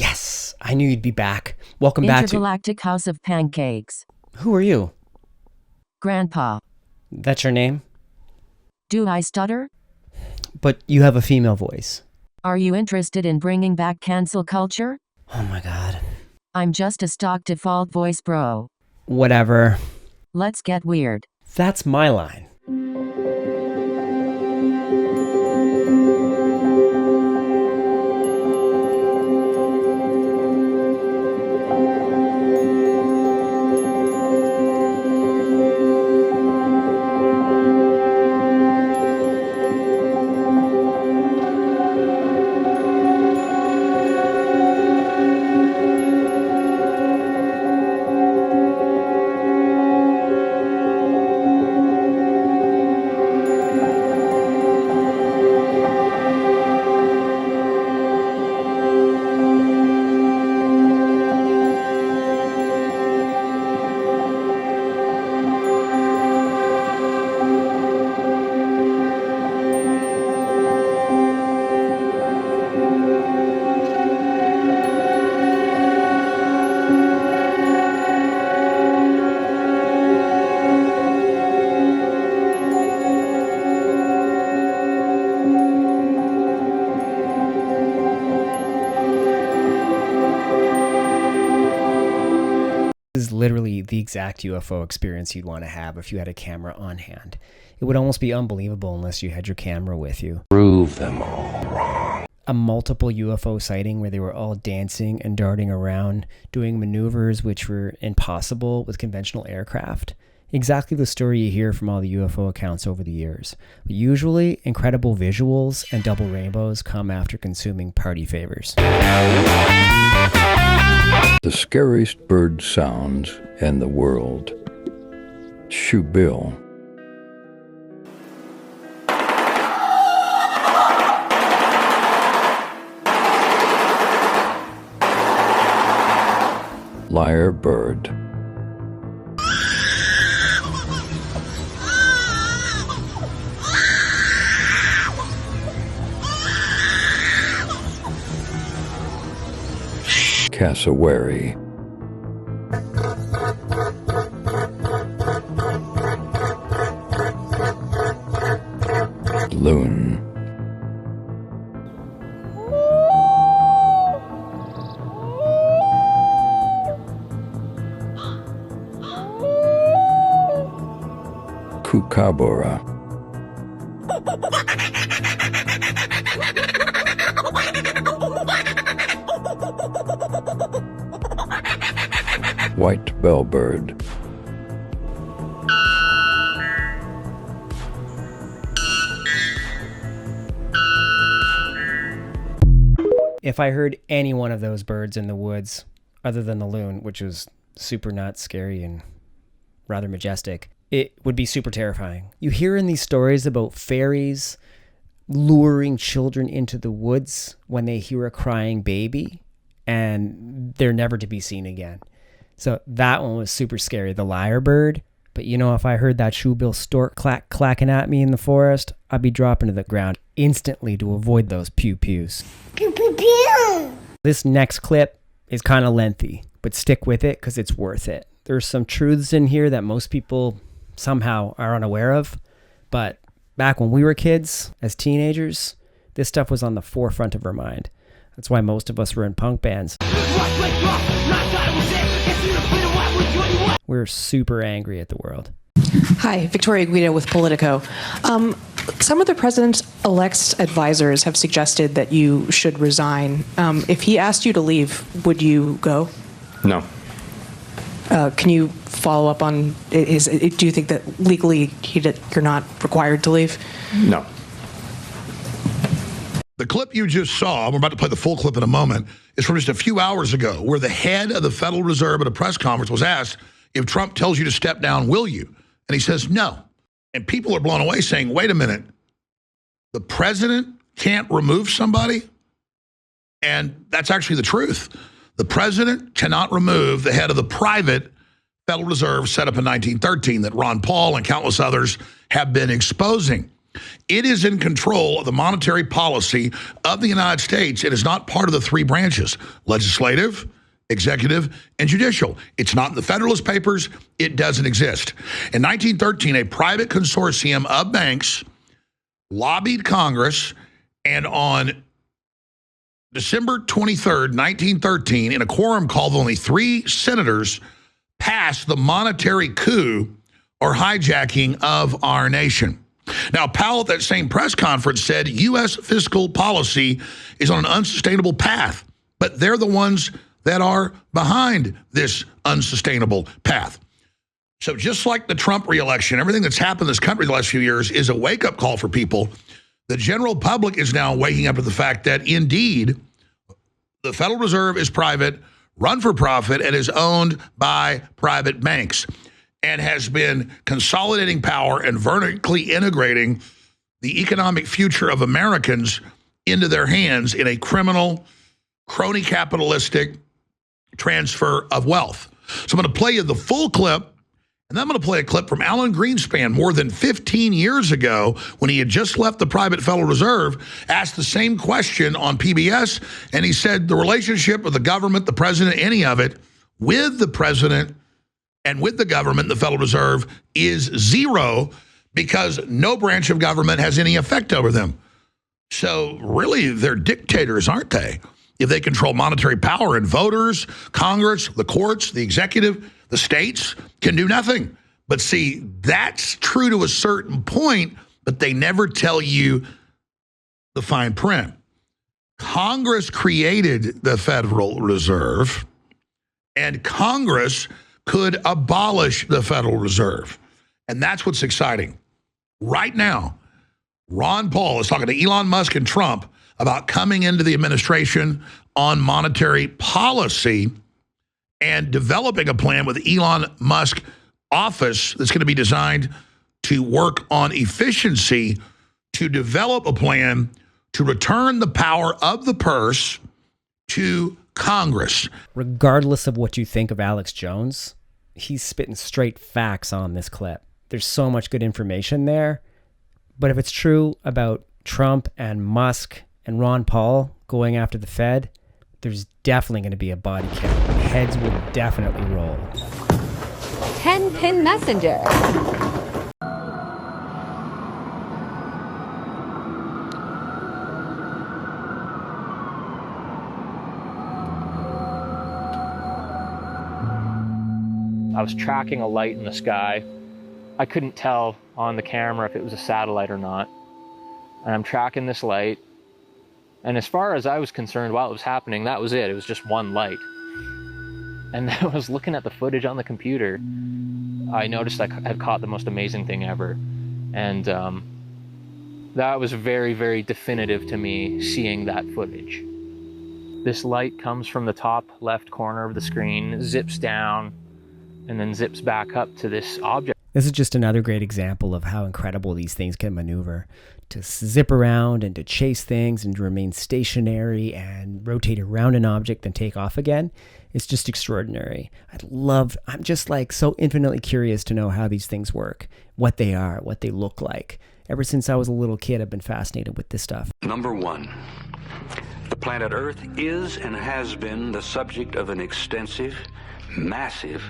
Yes, I knew you'd be back. Welcome back to... Intergalactic House of Pancakes. Who are you? Grandpa. That's your name? Do I stutter? But you have a female voice. Are you interested in bringing back cancel culture? Oh my god. I'm just a stock default voice bro. Whatever. Let's get weird. That's my line. Is literally the exact UFO experience you'd want to have if you had a camera on hand. It would almost be unbelievable unless you had your camera with you. Prove them all wrong. A multiple UFO sighting where they were all dancing and darting around, doing maneuvers which were impossible with conventional aircraft. Exactly the story you hear from all the UFO accounts over the years. But usually, incredible visuals and double rainbows come after consuming party favors. The scariest bird sounds in the world. Shoebill. Lyrebird. Cassowary. Loon. Kookaburra. White bellbird. If I heard any one of those birds in the woods, other than the loon, which was super nuts, scary, and rather majestic, it would be super terrifying. You hear in these stories about fairies luring children into the woods when they hear a crying baby, and they're never to be seen again. So that one was super scary, the lyrebird. But you know, if I heard that shoebill stork clacking at me in the forest, I'd be dropping to the ground instantly to avoid those pew-pews. Pew, pew, pew. This next clip is kind of lengthy, but stick with it because it's worth it. There's some truths in here that most people somehow are unaware of. But back when we were kids, as teenagers, this stuff was on the forefront of our mind. That's why most of us were in punk bands. We're super angry at the world. Hi, Victoria Guido with Politico. Some of the president-elect's advisors have suggested that you should resign. If he asked you to leave, would you go? No. Can you follow up on, do you think that legally you're not required to leave? No. The clip you just saw, we're about to play the full clip in a moment, is from just a few hours ago where the head of the Federal Reserve at a press conference was asked, if Trump tells you to step down, will you? And he says, no. And people are blown away saying, wait a minute, the president can't remove somebody? And that's actually the truth. The president cannot remove the head of the private Federal Reserve set up in 1913 that Ron Paul and countless others have been exposing. It is in control of the monetary policy of the United States. It is not part of the three branches: legislative, executive, and judicial. It's not in the Federalist Papers. It doesn't exist. In 1913, a private consortium of banks lobbied Congress, and on December 23rd, 1913, in a quorum call of only 3 senators, passed the monetary coup or hijacking of our nation. Now, Powell at that same press conference said U.S. fiscal policy is on an unsustainable path, but they're the ones that are behind this unsustainable path. So just like the Trump reelection, everything that's happened in this country the last few years is a wake-up call for people. The general public is now waking up to the fact that, indeed, the Federal Reserve is private, run for profit, and is owned by private banks, and has been consolidating power and vertically integrating the economic future of Americans into their hands in a criminal, crony capitalistic transfer of wealth. So I'm going to play you the full clip, and then I'm going to play a clip from Alan Greenspan more than 15 years ago when he had just left the private Federal Reserve, asked the same question on PBS, and he said the relationship of the government, the president, any of it, with the president and with the government, the Federal Reserve, is zero because no branch of government has any effect over them. So really, they're dictators, aren't they? If they control monetary power, and voters, Congress, the courts, the executive, the states can do nothing. But see, that's true to a certain point, but they never tell you the fine print. Congress created the Federal Reserve, and Congress could abolish the Federal Reserve. And that's what's exciting. Right now, Ron Paul is talking to Elon Musk and Trump about coming into the administration on monetary policy and developing a plan with Elon Musk office that's going to be designed to work on efficiency, to develop a plan to return the power of the purse to Congress. Regardless of what you think of Alex Jones, he's spitting straight facts on this clip. There's so much good information there. But if it's true about Trump and Musk and Ron Paul going after the Fed, there's definitely going to be a body count. Heads will definitely roll. 10-pin messenger. I was tracking a light in the sky. I couldn't tell on the camera if it was a satellite or not. And I'm tracking this light. And as far as I was concerned while it was happening, that was it. It was just one light. And I was looking at the footage on the computer. I noticed I had caught the most amazing thing ever. And that was very, very definitive to me, seeing that footage. This light comes from the top left corner of the screen, zips down, and then zips back up to this object. This is just another great example of how incredible these things can maneuver. To zip around and to chase things and to remain stationary and rotate around an object and take off again. It's just extraordinary. I'm just like so infinitely curious to know how these things work, what they are, what they look like. Ever since I was a little kid, I've been fascinated with this stuff. Number 1, the planet Earth is and has been the subject of an extensive, massive,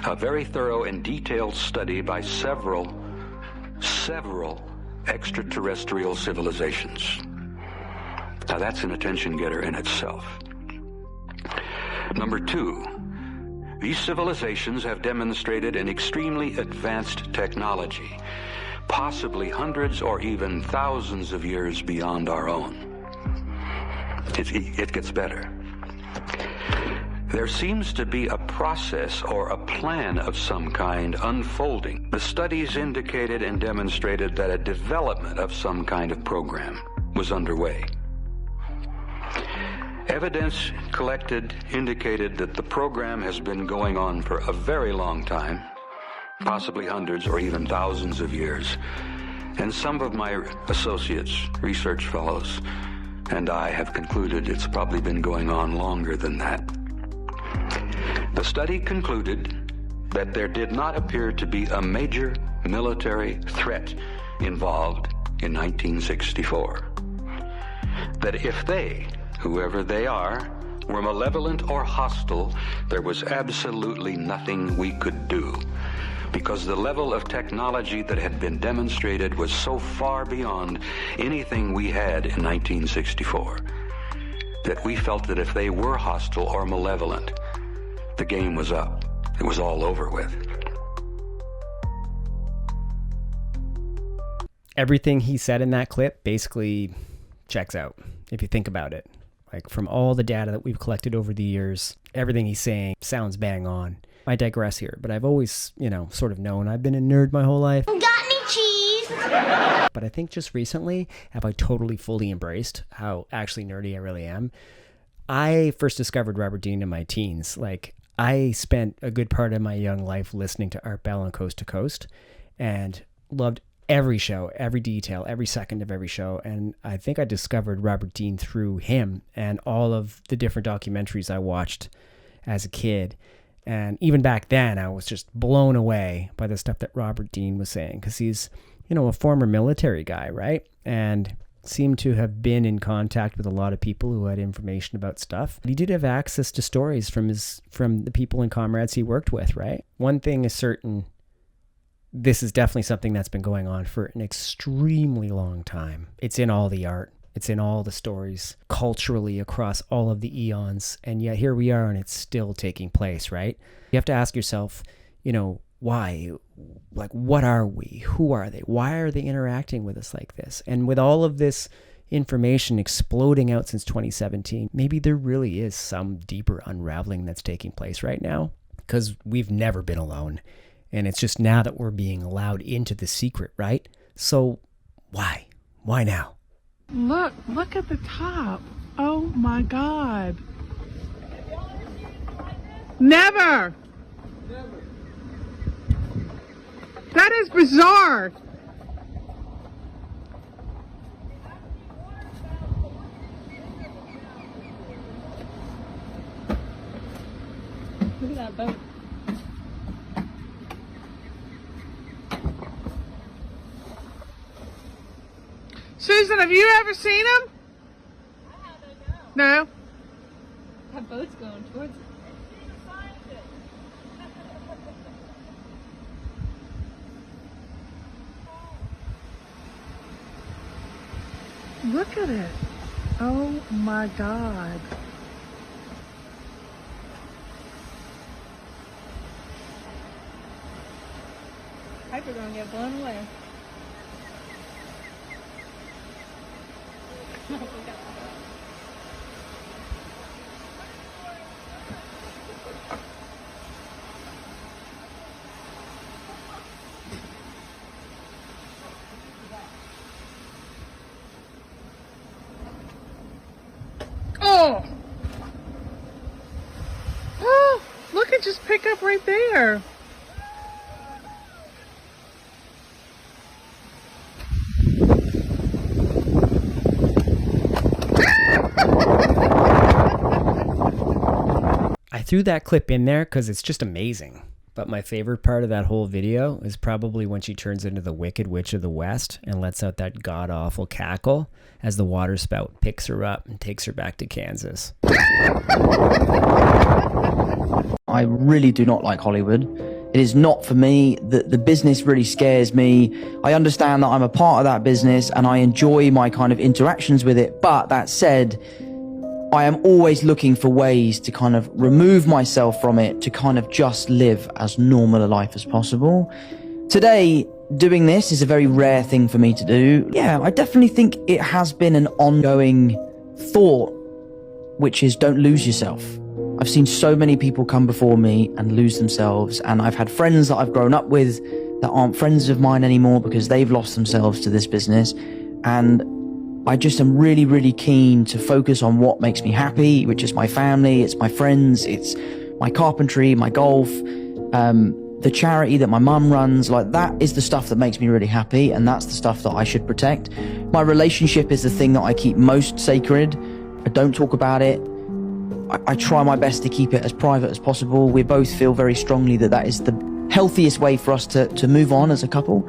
a very thorough and detailed study by several extraterrestrial civilizations. Now that's an attention getter in itself. Number 2, these civilizations have demonstrated an extremely advanced technology, possibly hundreds or even thousands of years beyond our own. It gets better. There seems to be a process or a plan of some kind unfolding. The studies indicated and demonstrated that a development of some kind of program was underway. Evidence collected indicated that the program has been going on for a very long time, possibly hundreds or even thousands of years. And some of my associates, research fellows, and I have concluded it's probably been going on longer than that. The study concluded that there did not appear to be a major military threat involved in 1964. That if they, whoever they are, were malevolent or hostile, there was absolutely nothing we could do, because the level of technology that had been demonstrated was so far beyond anything we had in 1964, that we felt that if they were hostile or malevolent, the game was up. It was all over with. Everything he said in that clip basically checks out, if you think about it. Like, from all the data that we've collected over the years, everything he's saying sounds bang on. I digress here, but I've always, sort of known I've been a nerd my whole life. Got any cheese? But I think just recently have I totally fully embraced how actually nerdy I really am. I first discovered Robert Dean in my teens. Like, I spent a good part of my young life listening to Art Bell on Coast to Coast and loved every show, every detail, every second of every show. And I think I discovered Robert Dean through him and all of the different documentaries I watched as a kid. And even back then, I was just blown away by the stuff that Robert Dean was saying, because he's, a former military guy, right? And seemed to have been in contact with a lot of people who had information about stuff. But he did have access to stories from the people and comrades he worked with, right? One thing is certain. This is definitely something that's been going on for an extremely long time. It's in all the art. It's in all the stories, culturally across all of the eons. And yet here we are, and it's still taking place, right? You have to ask yourself, why? Like, what are we? Who are they? Why are they interacting with us like this? And with all of this information exploding out since 2017, maybe there really is some deeper unraveling that's taking place right now, because we've never been alone. And it's just now that we're being allowed into the secret, right? So why? Why now? Look at the top. Oh my God. Never. That is bizarre. Look at that boat. Susan, have you ever seen him? I haven't, no. No? That boat's going towards it. Look at it. Oh my God. Piper gonna get blown away. Oh! Oh, look, it just picked up right there. I threw that clip in there because it's just amazing. But my favorite part of that whole video is probably when she turns into the Wicked Witch of the West and lets out that god-awful cackle as the water spout picks her up and takes her back to Kansas. I really do not like Hollywood. It is not for me. The business really scares me. I understand that I'm a part of that business and I enjoy my kind of interactions with it. But that said, I am always looking for ways to kind of remove myself from it, to kind of just live as normal a life as possible. Today, doing this is a very rare thing for me to do. Yeah, I definitely think it has been an ongoing thought, which is don't lose yourself. I've seen so many people come before me and lose themselves, and I've had friends that I've grown up with that aren't friends of mine anymore because they've lost themselves to this business. And I just am really, really keen to focus on what makes me happy, which is my family, it's my friends, it's my carpentry, my golf, the charity that my mum runs. Like, that is the stuff that makes me really happy, and that's the stuff that I should protect. My relationship is the thing that I keep most sacred. I don't talk about it. I try my best to keep it as private as possible. We both feel very strongly that that is the healthiest way for us to move on as a couple.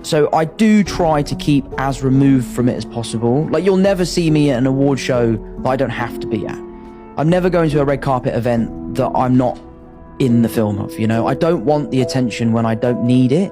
So I do try to keep as removed from it as possible. Like, you'll never see me at an award show that I don't have to be at. I'm never going to a red carpet event that I'm not in the film of, you know? I don't want the attention when I don't need it.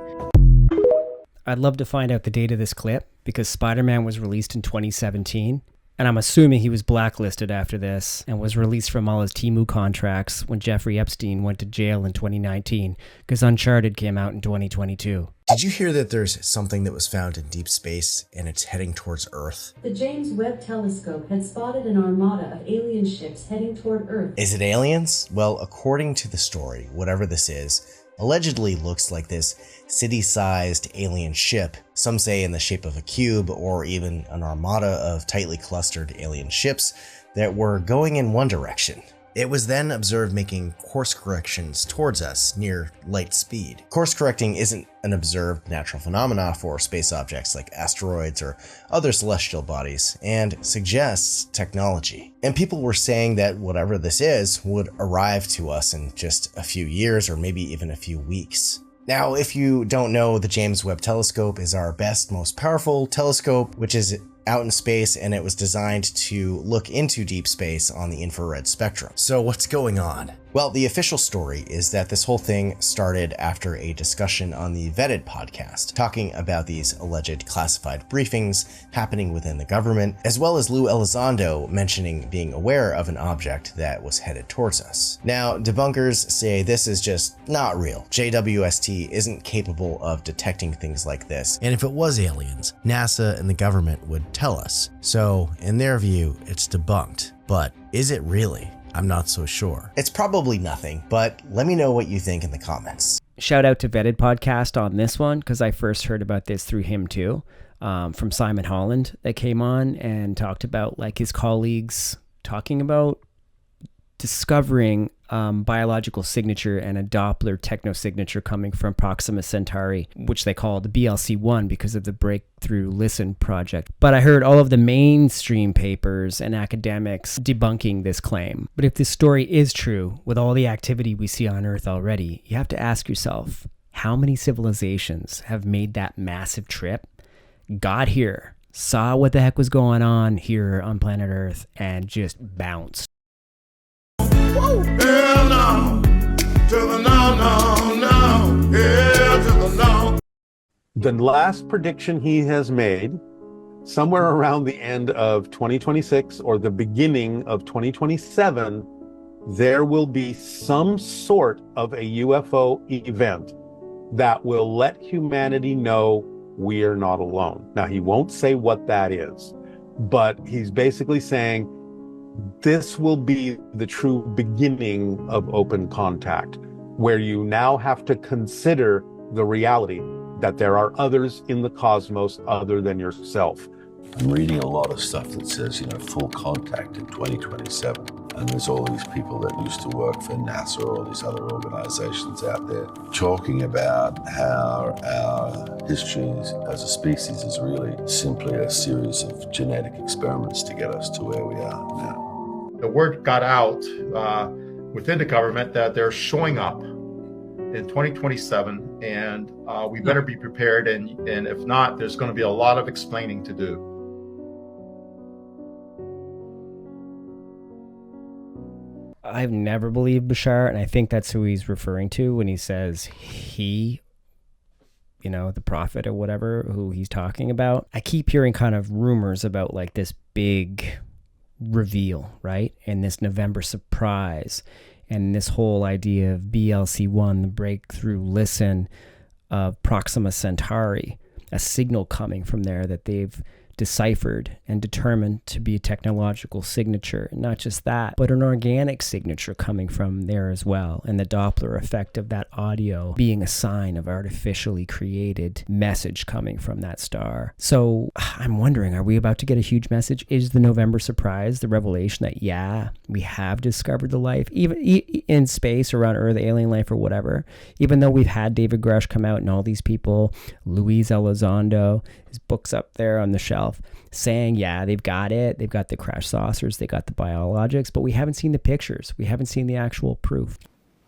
I'd love to find out the date of this clip, because Spider-Man was released in 2017. And I'm assuming he was blacklisted after this and was released from all his Temu contracts when Jeffrey Epstein went to jail in 2019, because Uncharted came out in 2022. Did you hear that there's something that was found in deep space and it's heading towards Earth? The James Webb Telescope had spotted an armada of alien ships heading toward Earth. Is it aliens? Well, according to the story, whatever this is, allegedly looks like this city-sized alien ship, some say in the shape of a cube, or even an armada of tightly clustered alien ships that were going in one direction. It was then observed making course corrections towards us near light speed. Course correcting isn't an observed natural phenomena for space objects like asteroids or other celestial bodies, and suggests technology. And people were saying that whatever this is would arrive to us in just a few years or maybe even a few weeks. Now, if you don't know, the James Webb Telescope is our best, most powerful telescope, which is out in space, and it was designed to look into deep space on the infrared spectrum. So what's going on? Well, the official story is that this whole thing started after a discussion on the Vetted podcast, talking about these alleged classified briefings happening within the government, as well as Lou Elizondo mentioning being aware of an object that was headed towards us. Now, debunkers say this is just not real. JWST isn't capable of detecting things like this, and if it was aliens, NASA and the government would tell us. So, in their view, it's debunked. But is it really? I'm not so sure. It's probably nothing, but let me know what you think in the comments. Shout out to Vetted Podcast on this one, because I first heard about this through him too, from Simon Holland, that came on and talked about like his colleagues talking about discovering biological signature and a Doppler technosignature coming from Proxima Centauri, which they call the BLC-1 because of the Breakthrough Listen project. But I heard all of the mainstream papers and academics debunking this claim. But if this story is true, with all the activity we see on Earth already, you have to ask yourself, how many civilizations have made that massive trip, got here, saw what the heck was going on here on planet Earth, and just bounced? Hell no, to the no, no, no, yeah, to the no. The last prediction he has made, somewhere around the end of 2026 or the beginning of 2027, there will be some sort of a UFO event that will let humanity know we are not alone. Now, he won't say what that is, but he's basically saying this will be the true beginning of open contact, where you now have to consider the reality that there are others in the cosmos other than yourself. I'm reading a lot of stuff that says, full contact in 2027. And there's all these people that used to work for NASA or all these other organizations out there talking about how our history as a species is really simply a series of genetic experiments to get us to where we are now. The word got out within the government that they're showing up in 2027, and we better be prepared, and if not, there's going to be a lot of explaining to do. I've never believed Bashar, and I think that's who he's referring to when he says he, the prophet or whatever, who he's talking about. I keep hearing kind of rumors about like this big reveal, right? And this November surprise, and this whole idea of BLC-1, the Breakthrough Listen of Proxima Centauri, a signal coming from there that they've deciphered and determined to be a technological signature. Not just that, but an organic signature coming from there as well. And the Doppler effect of that audio being a sign of artificially created message coming from that star. So I'm wondering, are we about to get a huge message? Is the November surprise the revelation that, yeah, we have discovered the life, even in space or on Earth, alien life or whatever, even though we've had David Grush come out and all these people, Luis Elizondo, his book's up there on the shelf, saying, yeah, they've got it. They've got the crash saucers. They got the biologics, but we haven't seen the pictures. We haven't seen the actual proof.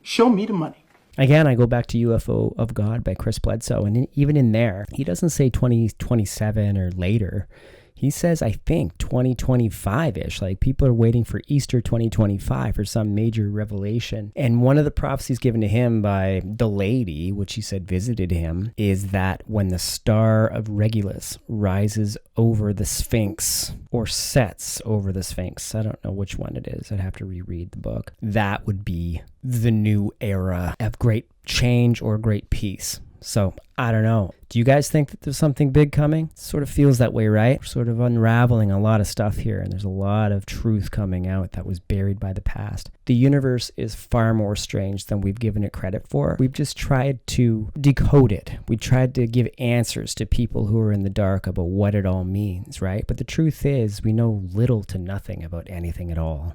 Show me the money. Again, I go back to UFO of God by Chris Bledsoe, and even in there, he doesn't say 2027 or later. He says, I think, 2025-ish. Like, people are waiting for Easter 2025 for some major revelation. And one of the prophecies given to him by the lady, which he said visited him, is that when the star of Regulus rises over the Sphinx, or sets over the Sphinx, I don't know which one it is, I'd have to reread the book, that would be the new era of great change or great peace. So, I don't know. Do you guys think that there's something big coming? It sort of feels that way, right? We're sort of unraveling a lot of stuff here, and there's a lot of truth coming out that was buried by the past. The universe is far more strange than we've given it credit for. We've just tried to decode it. We tried to give answers to people who are in the dark about what it all means, right? But the truth is, we know little to nothing about anything at all.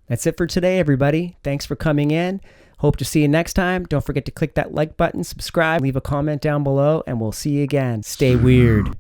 That's it for today, everybody. Thanks for coming in. Hope to see you next time. Don't forget to click that like button, subscribe, leave a comment down below, and we'll see you again. Stay weird.